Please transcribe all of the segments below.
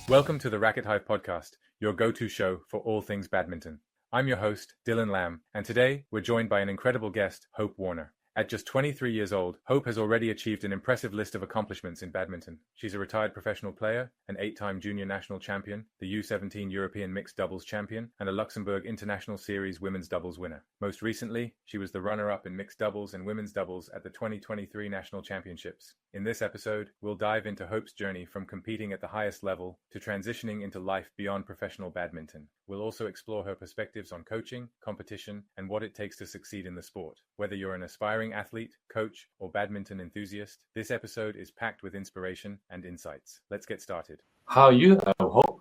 Welcome to the Racket Hive Podcast, your go-to show for all things badminton. I'm your host, Dylan Lam, and today we're joined by an incredible guest, Hope Warner. At just 23 years old, Hope has already achieved an impressive list of accomplishments in badminton. She's a retired professional player, an 8-time junior national champion, the U17 European Mixed Doubles champion, and a Luxembourg International Series women's doubles winner. Most recently, she was the runner-up in mixed doubles and women's doubles at the 2023 National Championships. In this episode, we'll dive into Hope's journey from competing at the highest level to transitioning into life beyond professional badminton. We'll also explore her perspectives on coaching, competition, and what it takes to succeed in the sport. Whether you're an aspiring athlete, coach, or badminton enthusiast, this episode is packed with inspiration and insights. Let's get started. How are you, Hope?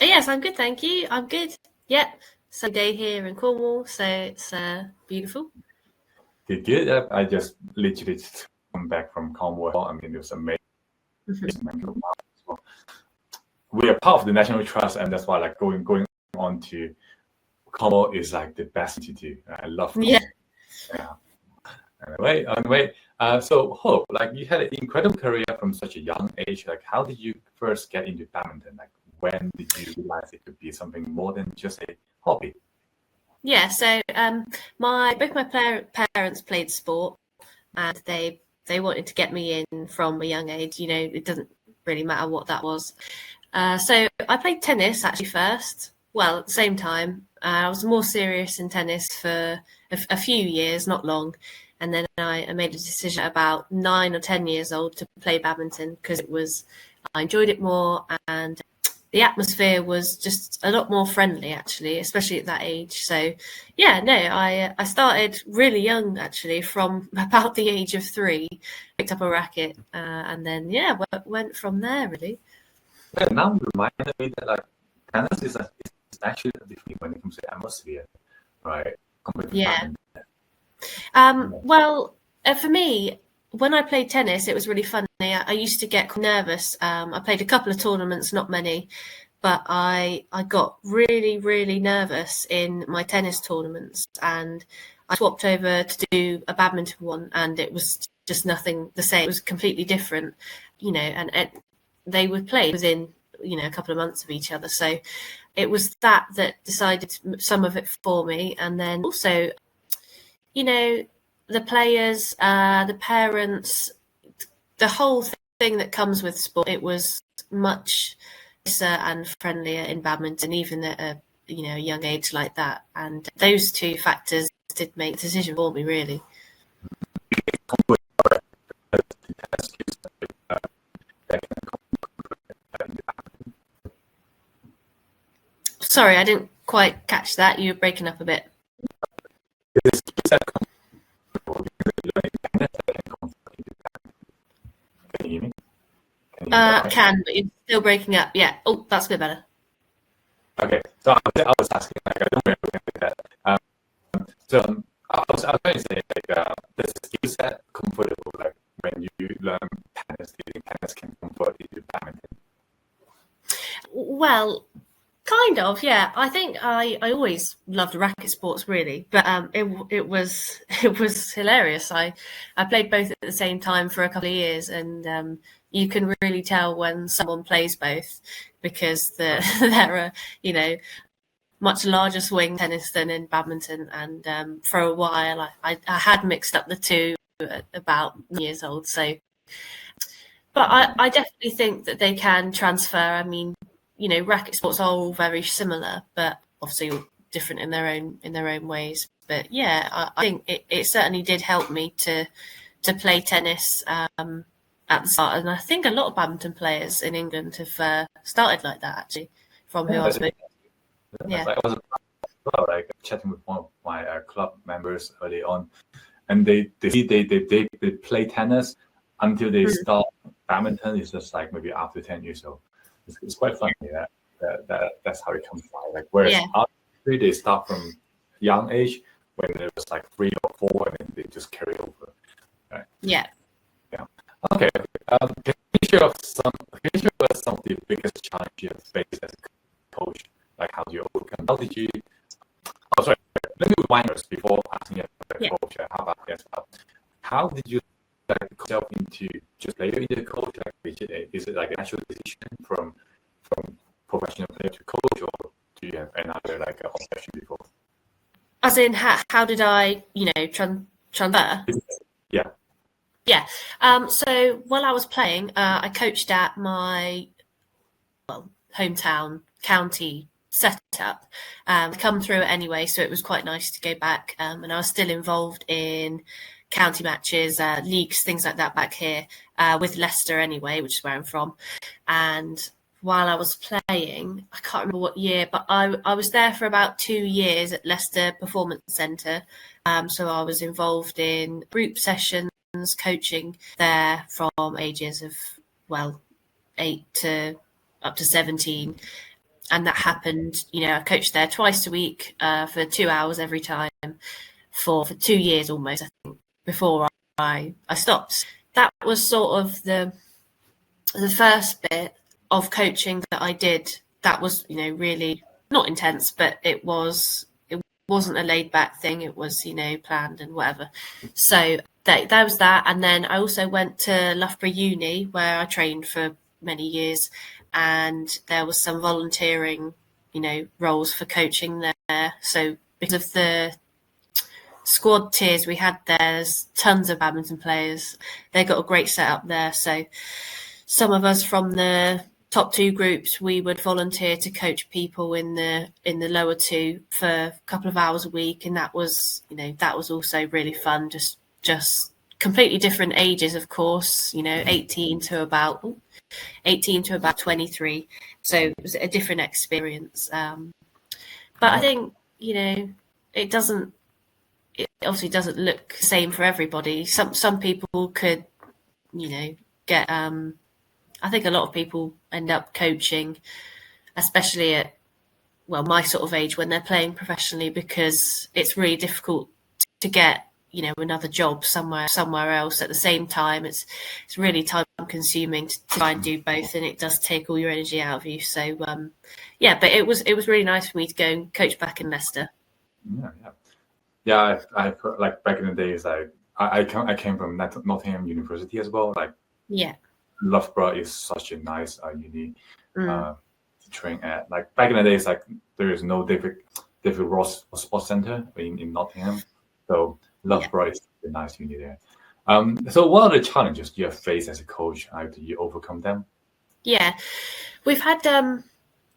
Yes, I'm good, thank you. I'm good. Yeah, sunny day here in Cornwall, so it's beautiful. Good. I just literally come back from Cornwall. I mean, it was amazing. We are part of the National Trust, and that's why going on to Cornwall is like the best thing to do. I love Cornwall. Yeah. Anyway, so Hope, you had an incredible career from such a young age. How did you first get into badminton? When did you realize it could be something more than just a hobby? Yeah, so both my parents played sport, and they wanted to get me in from a young age. You know, it doesn't really matter what that was. So I played tennis actually first. Well, at the same time, I was more serious in tennis for a few years, not long. And then I made a decision at about 9 or 10 years old to play badminton because I enjoyed it more, and the atmosphere was just a lot more friendly, actually, especially at that age. So, yeah, no, I started really young, actually, from about the age of 3, picked up a racket, and then, went from there, really. Well, now you reminded me that tennis is actually different when it comes to atmosphere, right? Yeah. For me, when I played tennis, it was really funny. I used to get nervous. I played a couple of tournaments, not many, but I got really, really nervous in my tennis tournaments, and I swapped over to do a badminton one, and it was just nothing the same. It was completely different, and they were played within, a couple of months of each other. So it was that decided some of it for me. And then also, the players, the parents, the whole thing that comes with sport, it was much nicer and friendlier in badminton, even at a young age like that. And those two factors did make the decision for me, really. Sorry, I didn't quite catch that. You were breaking up a bit. Can you hear me? Can, but you're still breaking up. Yeah. Oh, that's a bit better. Okay. So I was asking, I don't remember that. So I was trying to say, does the skill set comfortable, when you learn tennis, do you think tennis can convert into badminton? Well, kind of, yeah. I think I always loved racket sports, really, but it was hilarious. I played both at the same time for a couple of years, and you can really tell when someone plays both because there are much larger swing tennis than in badminton, and for a while I had mixed up the two at about years old. So, but I definitely think that they can transfer. I mean, racket sports are all very similar, but obviously all different in their own ways. But yeah, I think it certainly did help me to play tennis at the start, and I think a lot of badminton players in England have started like that, actually, from who I've spoken. Yeah, I was chatting with one of my club members early on, and they play tennis until they start badminton. It's just maybe after 10 years old. It's quite funny that's how it comes by. Whereas after they start from young age, when it was 3 or 4, and then they just carry over. Right? Yeah. Okay. Can you share some of the biggest challenges you have faced as a coach? How do you overcome? How did you? Oh, sorry. Let me rewind first before asking you about coach. How about this? How did you yourself into just later into the coach? Is it a natural decision from from professional player to coach, or do you have another like obsession before? As in, how did I, transfer? Yeah. Yeah. So while I was playing, I coached at my hometown county setup. Come through it anyway, so it was quite nice to go back. And I was still involved in county matches, leagues, things like that back here with Leicester anyway, which is where I'm from. And while I was playing, I can't remember what year, but I was there for about 2 years at Leicester Performance Centre. So I was involved in group sessions, coaching there from ages of 8 to up to 17, and that happened. I coached there twice a week for 2 hours every time for 2 years almost, I think, before I stopped. That was sort of the first bit of coaching that I did. That was really not intense, but it wasn't a laid back thing. It was planned and whatever. So that was that. And then I also went to Loughborough Uni, where I trained for many years, and there was some volunteering roles for coaching there. So because of the squad tiers we had there's tons of badminton players. They got a great setup there. So some of us from the top 2 groups, we would volunteer to coach people in the lower 2 for a couple of hours a week, and that was also really fun. Just completely different ages, of course. 18 to about 23. So it was a different experience. But I think it obviously doesn't look the same for everybody. Some people could get. I think a lot of people end up coaching, especially at my sort of age, when they're playing professionally, because it's really difficult to get another job somewhere else at the same time. It's really time consuming to try and do both, and it does take all your energy out of you. So but it was really nice for me to go and coach back in Leicester. Yeah. I like back in the days, I came from Nottingham University as well. Loughborough is such a nice uni to train at. Like back in the days, there is no David Ross Sports Centre in Nottingham, so Loughborough is a nice uni there. So what are the challenges you have faced as a coach? How do you overcome them? Yeah, we've had.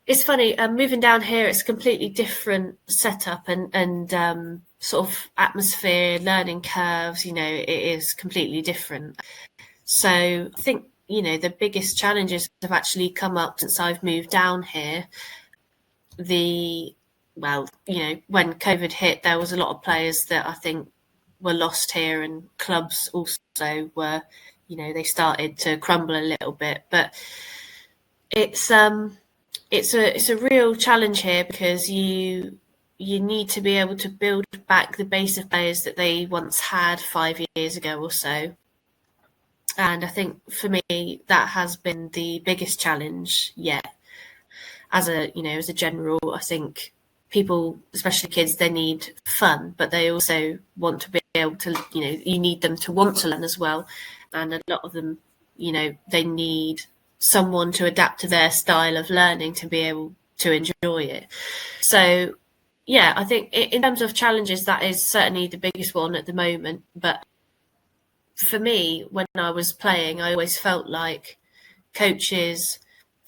It's funny, moving down here. It's a completely different setup and sort of atmosphere, learning curves. It is completely different. So I think the biggest challenges have actually come up since I've moved down here. When COVID hit, there was a lot of players that I think were lost here, and clubs also were, they started to crumble a little bit. But it's a real challenge here, because you need to be able to build back the base of players that they once had 5 years ago or so. And I think for me, that has been the biggest challenge yet. As a general, I think people, especially kids, they need fun, but they also want to be able to, you need them to want to learn as well. And a lot of them, they need someone to adapt to their style of learning to be able to enjoy it. So, I think in terms of challenges, that is certainly the biggest one at the moment. But for me, when I was playing, I always felt like coaches,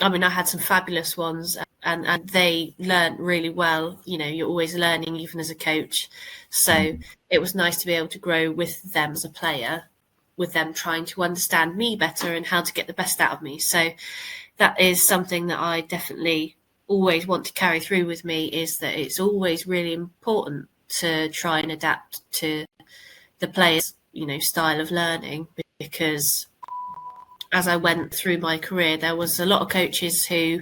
I had some fabulous ones, and they learned really well. You're always learning, even as a coach. So it was nice to be able to grow with them as a player, with them trying to understand me better and how to get the best out of me. So that is something that I definitely always want to carry through with me, is that it's always really important to try and adapt to the players' style of learning, because as I went through my career, there was a lot of coaches who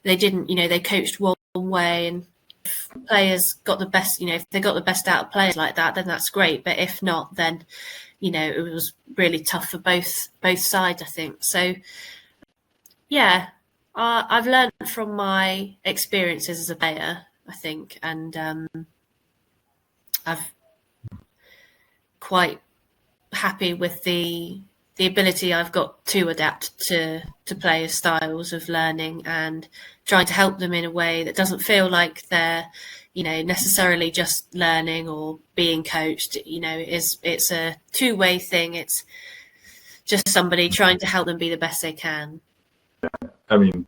they didn't, they coached one way, and if players got the best, if they got the best out of players like that, then that's great. But if not, then, it was really tough for both sides, I think. So, I've learned from my experiences as a player, I think, and I've quite happy with the the ability I've got to adapt to players' styles of learning and trying to help them in a way that doesn't feel like they're, necessarily just learning or being coached. It's a two-way thing. It's just somebody trying to help them be the best they can. I mean,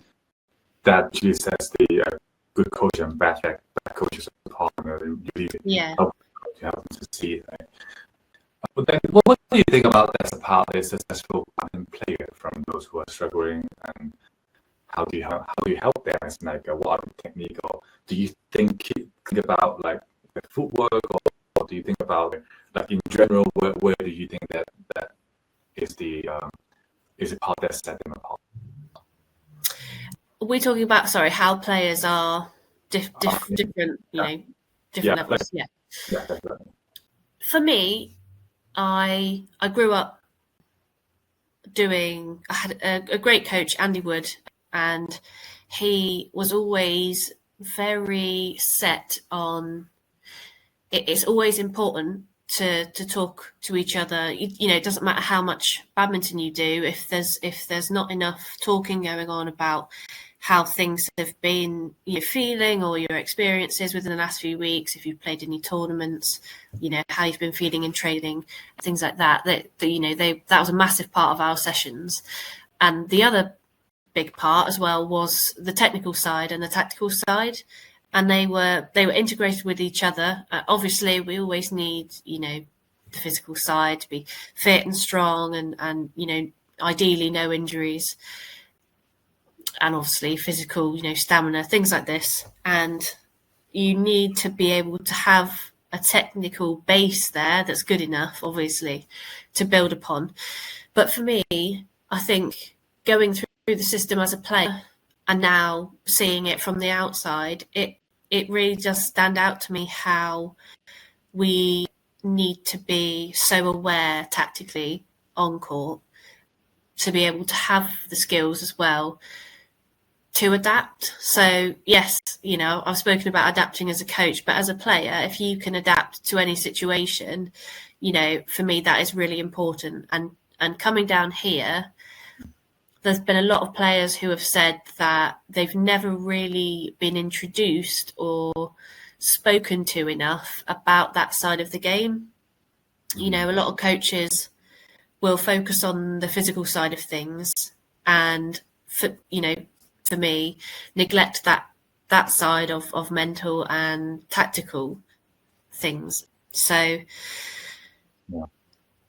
that actually sets the good coach and bad coaches apart. Really help them succeed. Right? But then, what do you think about as a part of a successful badminton player from those who are struggling, and how do you help them? As like what are the technique, or do you think about like the footwork, or do you think about like in general, where do you think that is the part that set them apart? We're talking about how players are different, different levels. Yeah, definitely. For me, I grew up I had a great coach, Andy Wood, and he was always very set on it's always important to talk to each other. It doesn't matter how much badminton you do, if there's not enough talking going on about how things have been feeling, or your experiences within the last few weeks, if you've played any tournaments, how you've been feeling in training, things like that. That was a massive part of our sessions. And the other big part as well was the technical side and the tactical side, and they were integrated with each other. Obviously, we always need the physical side to be fit and strong, and ideally no injuries. And obviously physical, stamina, things like this. And you need to be able to have a technical base there that's good enough, obviously, to build upon. But for me, I think going through the system as a player and now seeing it from the outside, it really does stand out to me how we need to be so aware tactically on court to be able to have the skills as well to adapt. So yes, I've spoken about adapting as a coach, but as a player, if you can adapt to any situation, for me, that is really important. And coming down here, there's been a lot of players who have said that they've never really been introduced or spoken to enough about that side of the game. A lot of coaches will focus on the physical side of things, and for me, neglect that side of mental and tactical things. So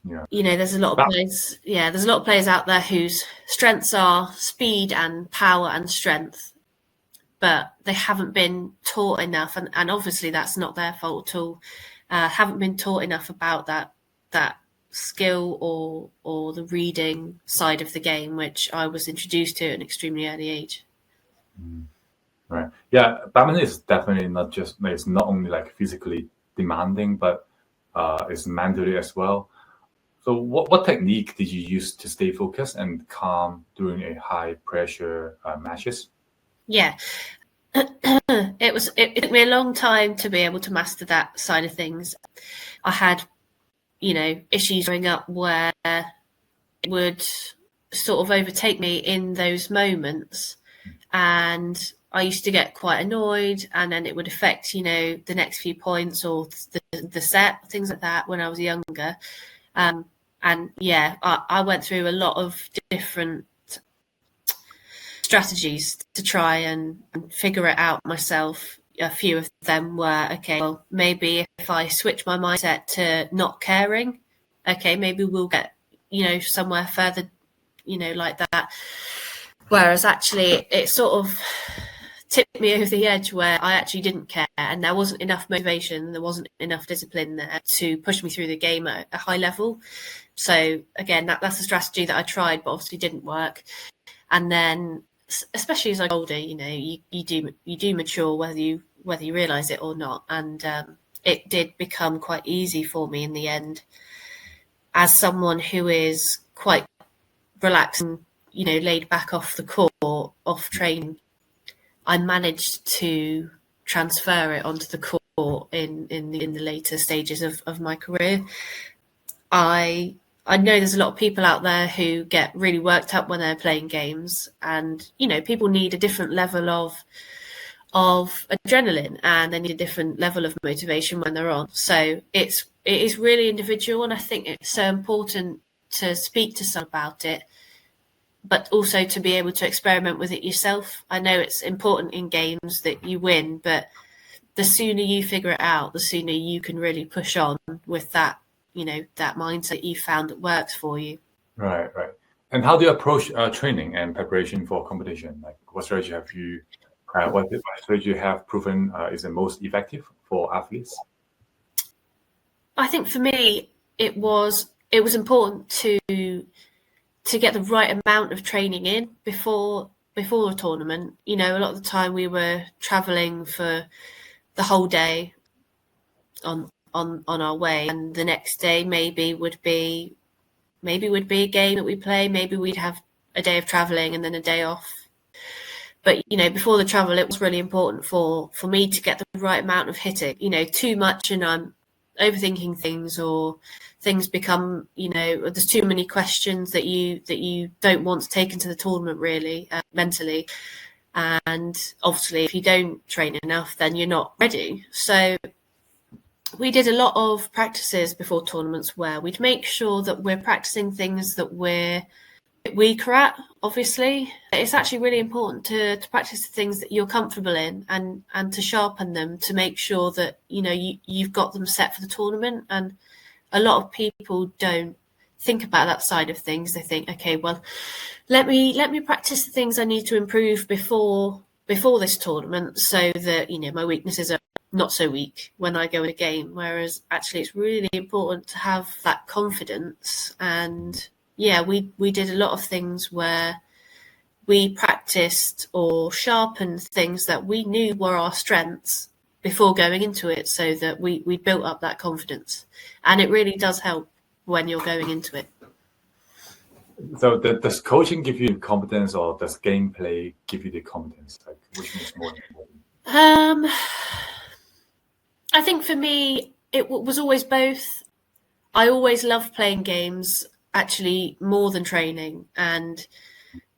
there's a lot of players. Yeah, there's a lot of players out there whose strengths are speed and power and strength, but they haven't been taught enough, and obviously that's not their fault at all. Haven't been taught enough about that skill or the reading side of the game, which I was introduced to at an extremely early age. Right. Yeah, badminton is definitely it's not only like physically demanding, but it's mentally as well. So what technique did you use to stay focused and calm during a high pressure matches? Yeah. It took me a long time to be able to master that side of things. I had, issues growing up where it would sort of overtake me in those moments, and I used to get quite annoyed, and then it would affect, the next few points or the set, things like that when I was younger. And yeah, I went through a lot of different strategies to try and figure it out myself. A few of them were, okay, well, maybe if I switch my mindset to not caring, okay, maybe we'll get, somewhere further, like that. Whereas actually it sort of tipped me over the edge where I actually didn't care, and there wasn't enough motivation, there wasn't enough discipline there to push me through the game at a high level. So again, that's a strategy that I tried, but obviously didn't work. And then, especially as I got older, you do mature, whether you realize it or not. And it did become quite easy for me in the end, as someone who is quite relaxed and laid back off the court, off training. I managed to transfer it onto the court in the later stages of my career. I I know there's a lot of people out there who get really worked up when they're playing games, and people need a different level of adrenaline, and they need a different level of motivation when they're on. So it is really individual, and I think it's so important to speak to someone about it, but also to be able to experiment with it yourself. I know it's important in games that you win, but the sooner you figure it out, the sooner you can really push on with that, that mindset you found that works for you. Right. And how do you approach training and preparation for competition? Like, what strategy have you proven is the most effective for athletes? I think for me, it was important to get the right amount of training in before a tournament. A lot of the time we were traveling for the whole day on our way, and the next day maybe would be a game that we play. Maybe we'd have a day of traveling and then a day off. But before the travel, it was really important for me to get the right amount of hitting. Too much and I'm overthinking things, or things become, there's too many questions that you don't want to take into the tournament really, mentally. And obviously if you don't train enough, then you're not ready. So we did a lot of practices before tournaments where we'd make sure that we're practicing things that we're weaker at. Obviously, it's actually really important to practice the things that you're comfortable in, and to sharpen them, to make sure that you've got them set for the tournament. And a lot of people don't think about that side of things. They think, okay, well, let me practice the things I need to improve before this tournament, so that my weaknesses are not so weak when I go in a game. Whereas actually it's really important to have that confidence. And yeah, we did a lot of things where we practiced or sharpened things that we knew were our strengths before going into it, so that we built up that confidence. And it really does help when you're going into it. So does coaching give you confidence, or does gameplay give you the confidence? Like, which is more important? I think for me, it was always both. I always loved playing games, actually, more than training. And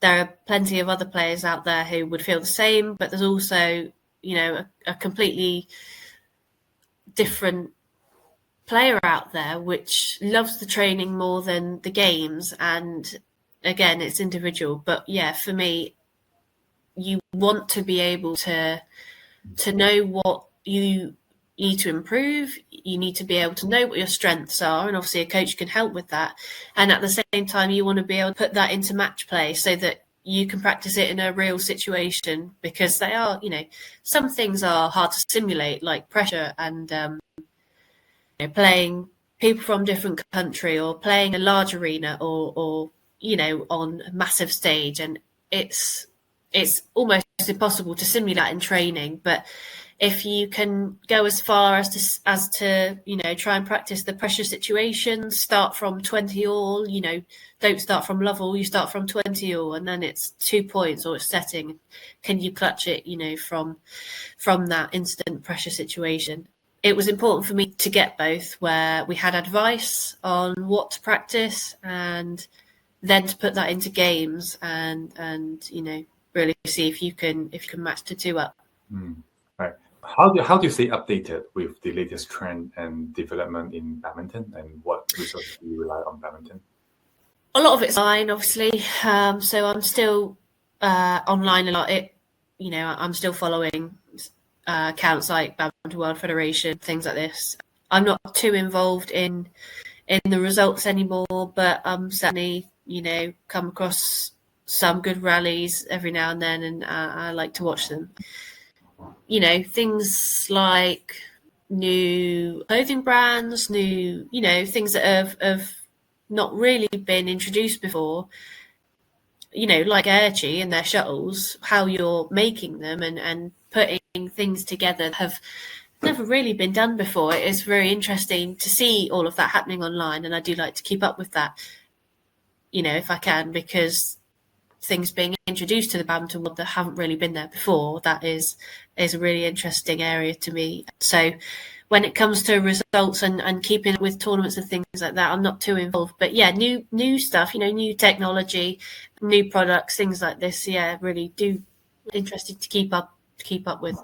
there are plenty of other players out there who would feel the same, but there's also, a completely different player out there which loves the training more than the games. And again, it's individual. But yeah, for me, you want to be able to know what you need to improve. You need to be able to know what your strengths are, and obviously a coach can help with that. And at the same time, you want to be able to put that into match play so that you can practice it in a real situation, because they are, some things are hard to simulate, like pressure and playing people from different country, or playing a large arena, or on a massive stage. And it's almost impossible to simulate that in training. But if you can go as far as to try and practice the pressure situations, start from 20 all, don't start from love all, you start from 20 all, and then it's 2 points, or it's setting. Can you clutch it, from that instant pressure situation? It was important for me to get both, where we had advice on what to practice, and then to put that into games, and really see if you can match the two up. Right. How do you stay updated with the latest trend and development in badminton, and what resources do you rely on badminton? A lot of it's online, obviously. So I'm still online a lot. I'm still following accounts like Badminton World Federation, things like this. I'm not too involved in the results anymore, but I'm certainly come across some good rallies every now and then, and I like to watch them. Things like new clothing brands, new things that have not really been introduced before, like Airchi and their shuttles, how you're making them and putting things together have never really been done before. It is very interesting to see all of that happening online, and I do like to keep up with that, if I can, because things being introduced to the badminton world that haven't really been there before, that is a really interesting area to me. So when it comes to results and keeping up with tournaments and things like that, I'm not too involved. But yeah, new stuff, new technology, new products, things like this. Yeah, really interested to keep up with.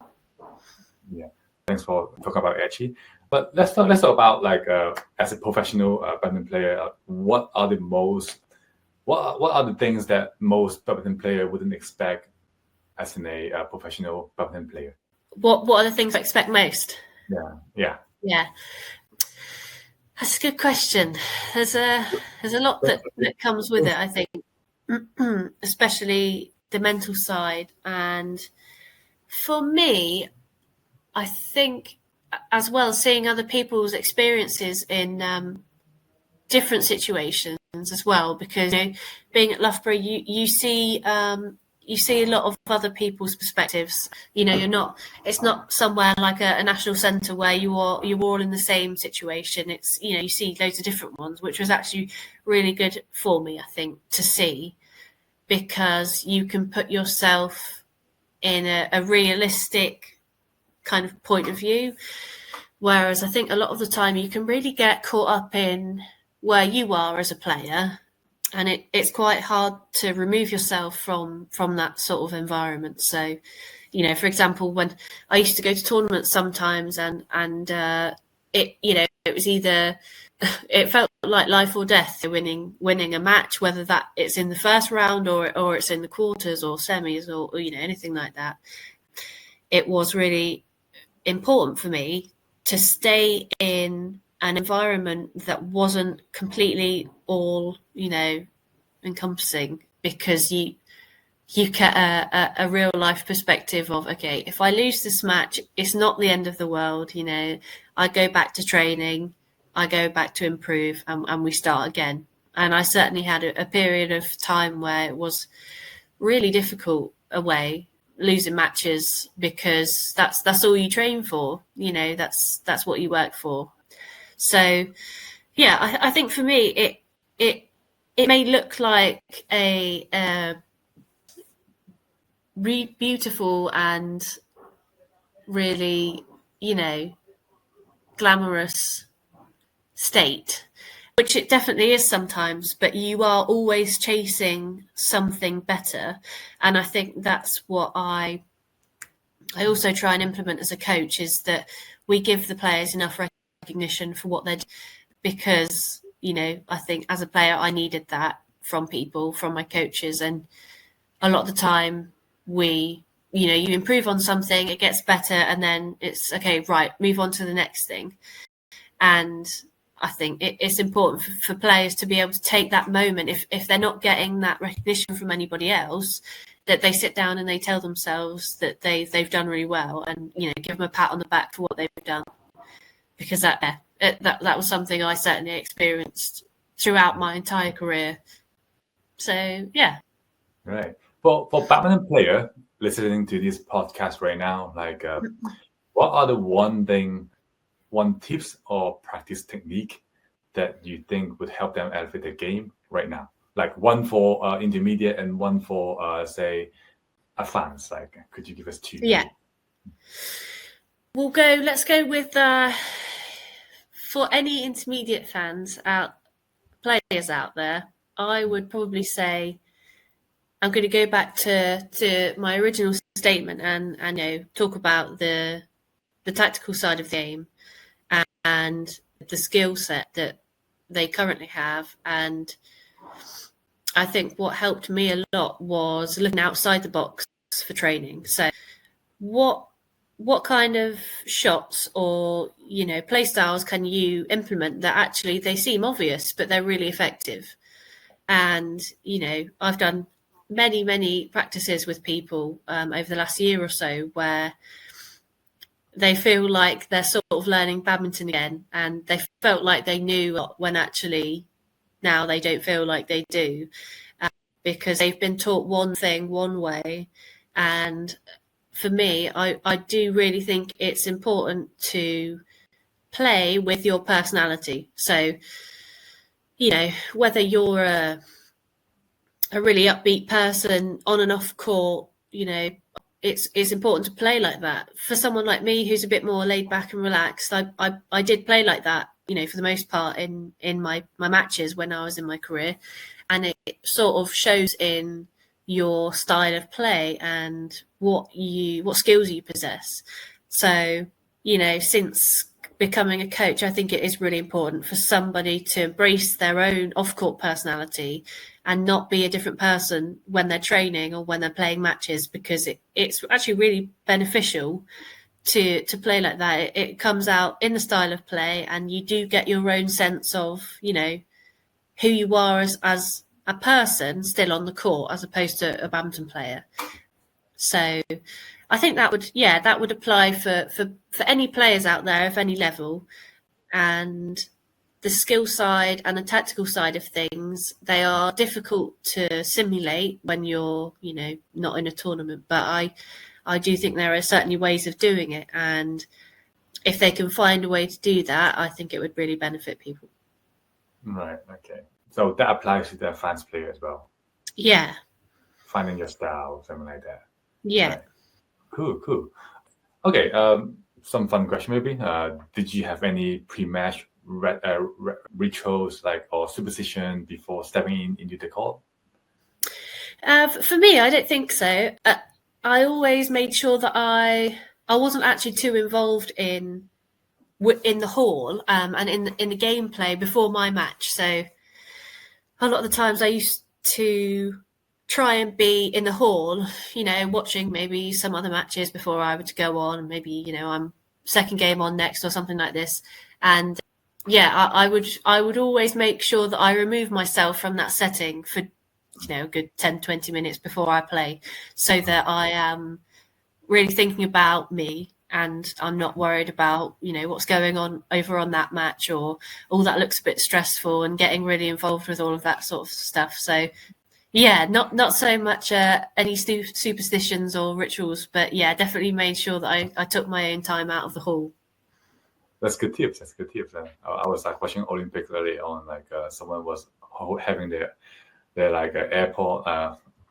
Yeah, thanks for talking about Etchy. But let's talk about like as a professional badminton player, what are the things that most badminton player wouldn't expect as in a professional badminton player? What are the things I expect most? Yeah. That's a good question. There's a lot that comes with it, I think, especially the mental side. And for me, I think as well, seeing other people's experiences in different situations as well, because being at Loughborough, you see a lot of other people's perspectives. It's not somewhere like a national centre where you're all in the same situation. It's you see loads of different ones, which was actually really good for me, I think, to see, because you can put yourself in a realistic kind of point of view. Whereas I think a lot of the time you can really get caught up in where you are as a player, and it's quite hard to remove yourself from that sort of environment. So, for example, when I used to go to tournaments sometimes, and it was either it felt like life or death winning a match, whether that it's in the first round or it's in the quarters or semis or anything like that. It was really important for me to stay in an environment that wasn't completely all encompassing, because you get a real life perspective of, okay, if I lose this match, it's not the end of the world. I go back to training, I go back to improve, and we start again. And I certainly had a period of time where it was really difficult away, losing matches, because that's all you train for. That's what you work for. So yeah, I think for me it may look like a really beautiful and really glamorous state, which it definitely is sometimes, but you are always chasing something better. And I think that's what I also try and implement as a coach, is that we give the players enough recognition for what they're doing, because I think as a player I needed that from people, from my coaches. And a lot of the time you improve on something, it gets better, and then it's okay, right, move on to the next thing. And I think it's important for players to be able to take that moment, if they're not getting that recognition from anybody else, that they sit down and they tell themselves that they've done really well, and give them a pat on the back for what they've done, because that was something I certainly experienced throughout my entire career. So yeah. Right. For badminton player listening to this podcast right now, like what are the one tips or practice technique that you think would help them elevate their game right now? Like one for intermediate and one for say advanced. Like, could you give us two? Yeah. Let's go with for any intermediate players out there, I would probably say, I'm going to go back to my original statement and talk about the tactical side of the game and the skill set that they currently have. And I think what helped me a lot was looking outside the box for training. So what kind of shots or play styles can you implement that actually they seem obvious but they're really effective? And I've done many practices with people over the last year or so where they feel like they're sort of learning badminton again, and they felt like they knew when actually now they don't feel like they do, because they've been taught one thing one way. And for me, I do really think it's important to play with your personality. So, whether you're a really upbeat person on and off court, it's important to play like that. For someone like me who's a bit more laid back and relaxed, I did play like that, for the most part in my matches when I was in my career, and it sort of shows in your style of play and what skills you possess. So, since becoming a coach, I think it is really important for somebody to embrace their own off-court personality and not be a different person when they're training or when they're playing matches, because it's actually really beneficial to play like that. It comes out in the style of play, and you do get your own sense of, who you are as a person still on the court, as opposed to a badminton player. So I think that would apply for any players out there of any level. And the skill side and the tactical side of things, they are difficult to simulate when you're, not in a tournament. But I do think there are certainly ways of doing it. And if they can find a way to do that, I think it would really benefit people. Right. Okay. So that applies to the advanced player as well. Yeah. Finding your style, something like that. Yeah. Right. Cool. Okay. Some fun question maybe. Did you have any pre-match rituals or superstition before stepping into the court? For me, I don't think so. I always made sure that I wasn't actually too involved in the hall and in the gameplay before my match. So a lot of the times I used to try and be in the hall, watching maybe some other matches before I would go on. Maybe, I'm second game on next or something like this. And I would always make sure that I remove myself from that setting for, a good 10, 20 minutes before I play, so that I am really thinking about me and I'm not worried about, what's going on over on that match, or that looks a bit stressful, and getting really involved with all of that sort of stuff. So not so much any superstitions or rituals, but definitely made sure that I took my own time out of the hall. That's good tips. I was watching Olympics early on, someone was having their airport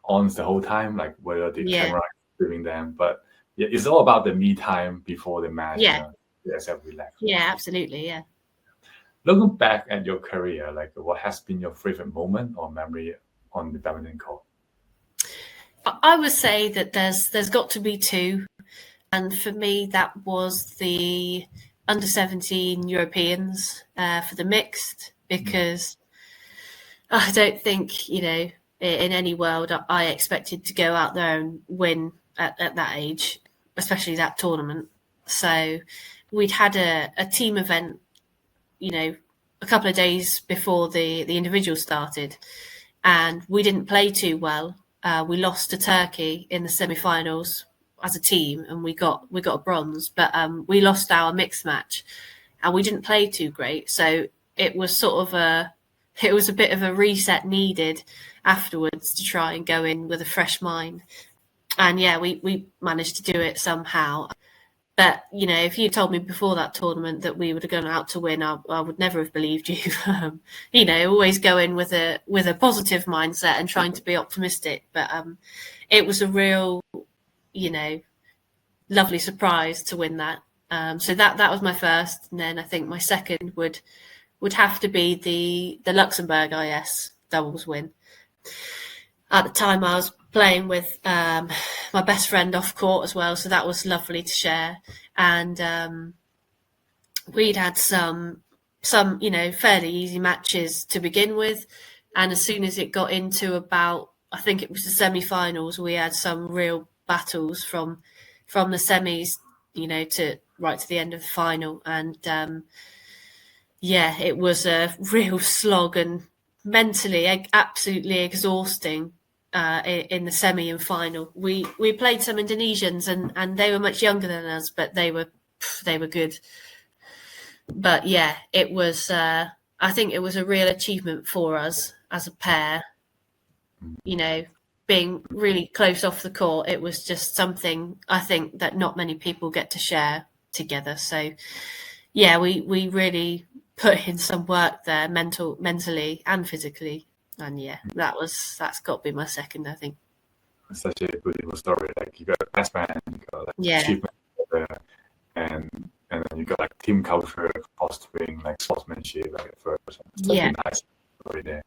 on the whole time, whether the camera is filming them. But it's all about the me time before the match. Relax. Yeah, absolutely. Yeah. Looking back at your career, what has been your favorite moment or memory on the badminton court? I would say that there's got to be two, and for me that was the under-17 Europeans for the mixed, because I don't think in any world I expected to go out there and win at that age, especially that tournament. So we'd had a team event, a couple of days before the individual started, and we didn't play too well. We lost to Turkey in the semi-finals as a team, and we got a bronze, but we lost our mixed match, and we didn't play too great. So it was a bit of a reset needed afterwards to try and go in with a fresh mind. And we managed to do it somehow. But, if you told me before that tournament that we would have gone out to win, I would never have believed you. Always go in with a positive mindset and trying to be optimistic. But it was a real, lovely surprise to win that. So that was my first. And then I think my second would have to be the Luxembourg IS doubles win. At the time, I was playing with my best friend off court as well, so that was lovely to share. And we'd had some fairly easy matches to begin with, and as soon as it got into about, I think it was the semi-finals, we had some real battles from the semis, to right to the end of the final. And it was a real slog and mentally absolutely exhausting in the semi and final. We played some Indonesians and they were much younger than us, but they were good. But it was I think it was a real achievement for us as a pair, being really close off the court. It was just something I think that not many people get to share together. So we really put in some work there, mentally and physically. And that's got to be my second, I think. such a beautiful story. Like you got a best man, you got like achievement, and then you got like team culture, fostering like sportsmanship, like at first. Such a nice story there.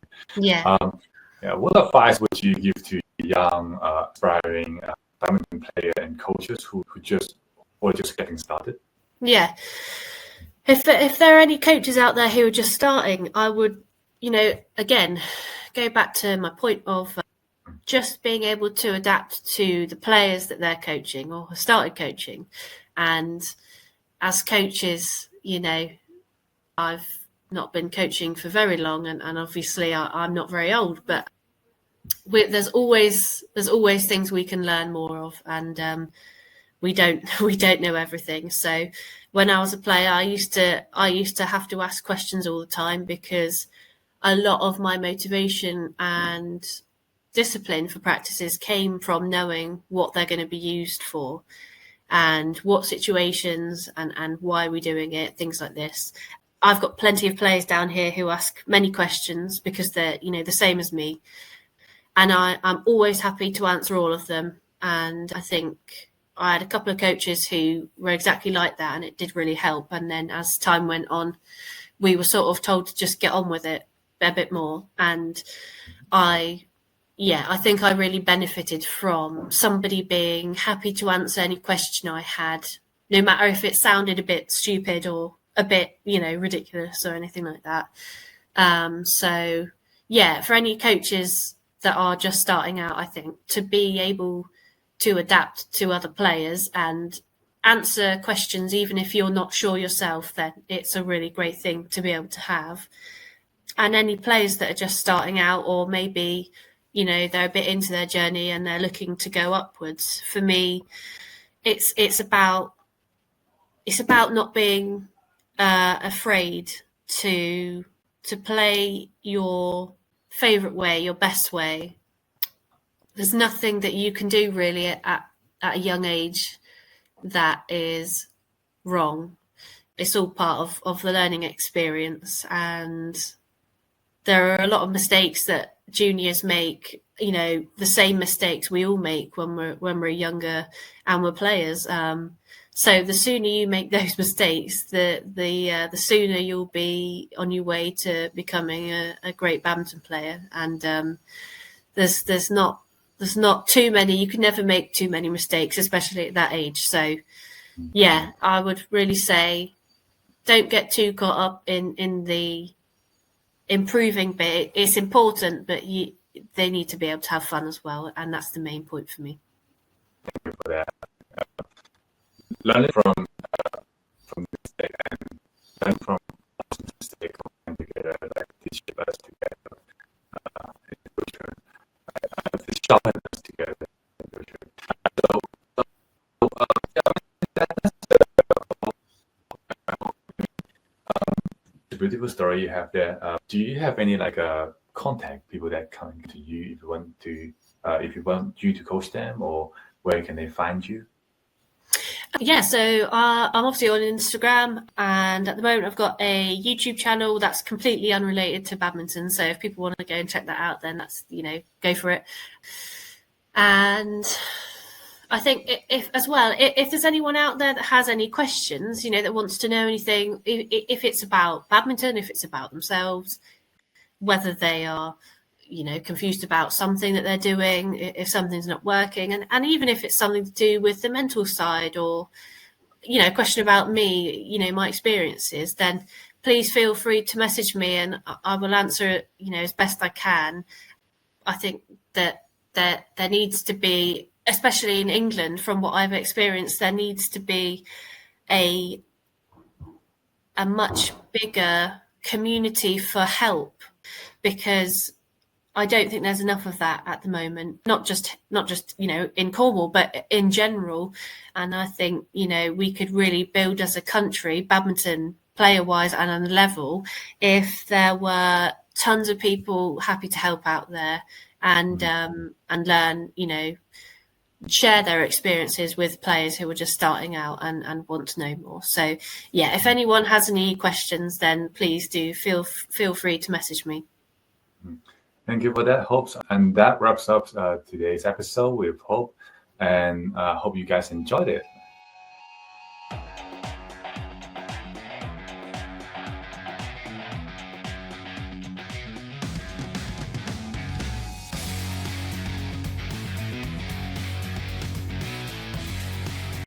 What advice would you give to young, aspiring badminton player and coaches who just getting started? If there are any coaches out there who are just starting, I would, again, go back to my point of just being able to adapt to the players that they're coaching or have started coaching. And as coaches, I've not been coaching for very long, and obviously I'm not very old, but there's always things we can learn more of, and we don't know everything. So when I was a player, I used to have to ask questions all the time, because a lot of my motivation and discipline for practices came from knowing what they're going to be used for and what situations and why we're doing it, things like this. I've got plenty of players down here who ask many questions because they're, the same as me. And I'm always happy to answer all of them. And I think I had a couple of coaches who were exactly like that, and it did really help. And then as time went on, we were sort of told to just get on with it a bit more. And I think I really benefited from somebody being happy to answer any question I had, no matter if it sounded a bit stupid or a bit, ridiculous or anything like that. For any coaches that are just starting out, I think to be able to adapt to other players and answer questions, even if you're not sure yourself, then it's a really great thing to be able to have. And any players that are just starting out, or maybe, they're a bit into their journey and they're looking to go upwards. For me, it's about not being afraid to play your favorite way, your best way. There's nothing that you can do really at a young age that is wrong. It's all part of the learning experience, and there are a lot of mistakes that juniors make, the same mistakes we all make when we're younger and we're players. So the sooner you make those mistakes, the sooner you'll be on your way to becoming a great badminton player. And there's not too many. You can never make too many mistakes, especially at that age. So I would really say don't get too caught up in the improving bit. It's important, but they need to be able to have fun as well, and that's the main point for me. Thank you for that. Learning from mistake and learning from mistake together, like teach us together, in the future. To sharpen us together in the future. The beautiful story you have there. Do you have any contact people that come to you if you want you to coach them, or where can they find you? So I'm obviously on Instagram, and at the moment I've got a YouTube channel that's completely unrelated to badminton. So if people want to go and check that out, then that's, go for it. And I think if there's anyone out there that has any questions, that wants to know anything, if it's about badminton, if it's about themselves, whether they are, confused about something that they're doing, if something's not working, and even if it's something to do with the mental side, or, a question about me, my experiences, then please feel free to message me and I will answer it, as best I can. I think that there needs to be, especially in England, from what I've experienced, there needs to be a much bigger community for help, because I don't think there's enough of that at the moment, not just in Cornwall, but in general. And I think, we could really build as a country, badminton player-wise and on a level, if there were tons of people happy to help out there and learn, share their experiences with players who are just starting out and want to know more. So, if anyone has any questions, then please do feel free to message me. Thank you for that, Hope. And that wraps up today's episode with Hope. And hope you guys enjoyed it.